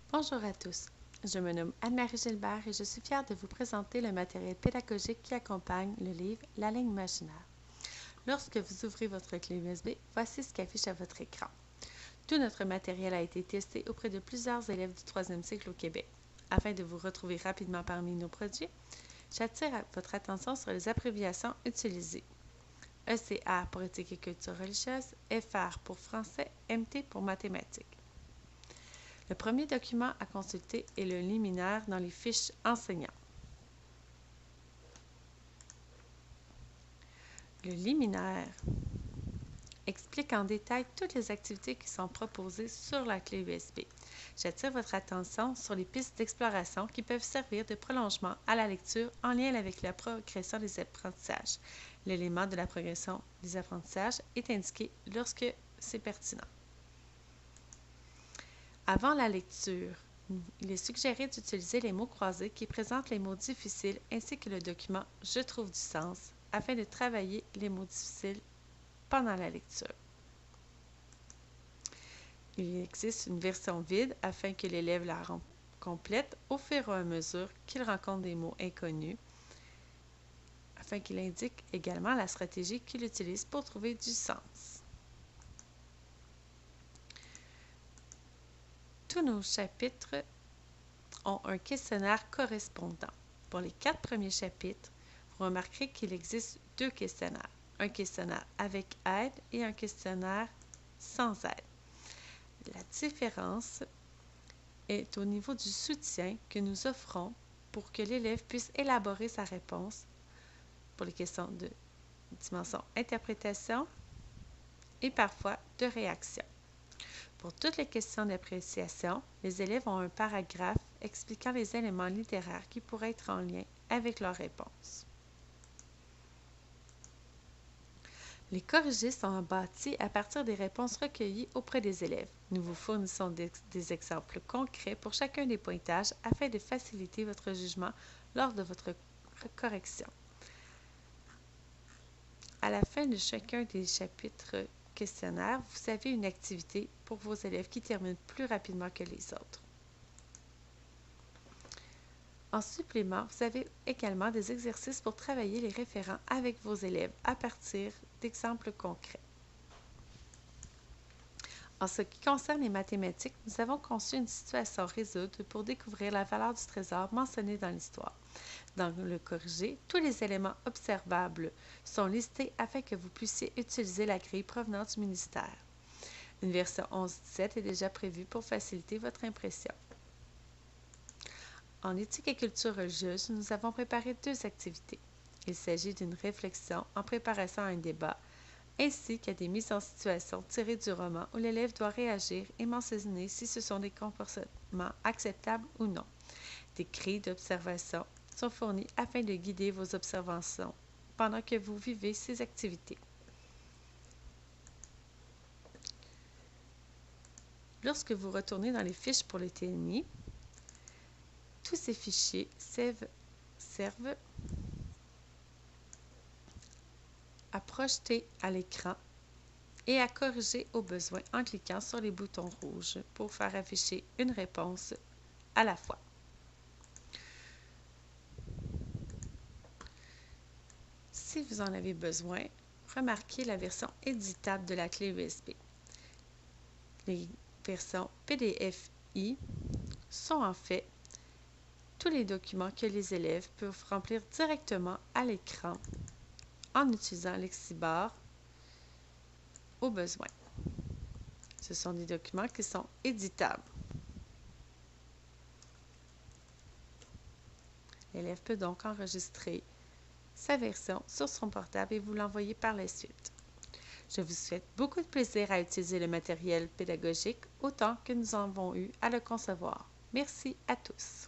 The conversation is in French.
Bonjour à tous, je me nomme Anne-Marie Gilbert et je suis fière de vous présenter le matériel pédagogique qui accompagne le livre La ligne imaginaire. Lorsque vous ouvrez votre clé USB, voici ce qui affiche à votre écran. Tout notre matériel a été testé auprès de plusieurs élèves du 3e cycle au Québec. Afin de vous retrouver rapidement parmi nos produits, j'attire votre attention sur les abréviations utilisées. ECA pour éthique et culture religieuse, FR pour français, MT pour mathématiques. Le premier document à consulter est le liminaire dans les fiches enseignants. Le liminaire explique en détail toutes les activités qui sont proposées sur la clé USB. J'attire votre attention sur les pistes d'exploration qui peuvent servir de prolongement à la lecture en lien avec la progression des apprentissages. L'élément de la progression des apprentissages est indiqué lorsque c'est pertinent. Avant la lecture, il est suggéré d'utiliser les mots croisés qui présentent les mots difficiles ainsi que le document « Je trouve du sens » afin de travailler les mots difficiles pendant la lecture. Il existe une version vide afin que l'élève la complète au fur et à mesure qu'il rencontre des mots inconnus, afin qu'il indique également la stratégie qu'il utilise pour trouver du sens. Tous nos chapitres ont un questionnaire correspondant. Pour les 4 premiers chapitres, vous remarquerez qu'il existe 2 questionnaires. Un questionnaire avec aide et un questionnaire sans aide. La différence est au niveau du soutien que nous offrons pour que l'élève puisse élaborer sa réponse pour les questions de dimension interprétation et parfois de réaction. Pour toutes les questions d'appréciation, les élèves ont un paragraphe expliquant les éléments littéraires qui pourraient être en lien avec leur réponse. Les corrigés sont bâtis à partir des réponses recueillies auprès des élèves. Nous vous fournissons des exemples concrets pour chacun des pointages afin de faciliter votre jugement lors de votre correction. À la fin de chacun des chapitres questionnaire, vous avez une activité pour vos élèves qui termine plus rapidement que les autres. En supplément, vous avez également des exercices pour travailler les référents avec vos élèves à partir d'exemples concrets. En ce qui concerne les mathématiques, nous avons conçu une situation à résoudre pour découvrir la valeur du trésor mentionnée dans l'histoire. Dans le corrigé, tous les éléments observables sont listés afin que vous puissiez utiliser la grille provenant du ministère. Une version 11.17 est déjà prévue pour faciliter votre impression. En éthique et culture religieuse, nous avons préparé 2 activités. Il s'agit d'une réflexion en préparation à un débat, ainsi qu'à des mises en situation tirées du roman où l'élève doit réagir et mentionner si ce sont des comportements acceptables ou non. Des grilles d'observation sont fournis afin de guider vos observations pendant que vous vivez ces activités. Lorsque vous retournez dans les fiches pour le TNI, tous ces fichiers servent à projeter à l'écran et à corriger au besoin en cliquant sur les boutons rouges pour faire afficher une réponse à la fois. Si vous en avez besoin, remarquez la version éditable de la clé USB. Les versions PDF-I sont en fait tous les documents que les élèves peuvent remplir directement à l'écran en utilisant Lexibar au besoin. Ce sont des documents qui sont éditables. L'élève peut donc enregistrer sa version sur son portable et vous l'envoyer par la suite. Je vous souhaite beaucoup de plaisir à utiliser le matériel pédagogique autant que nous en avons eu à le concevoir. Merci à tous.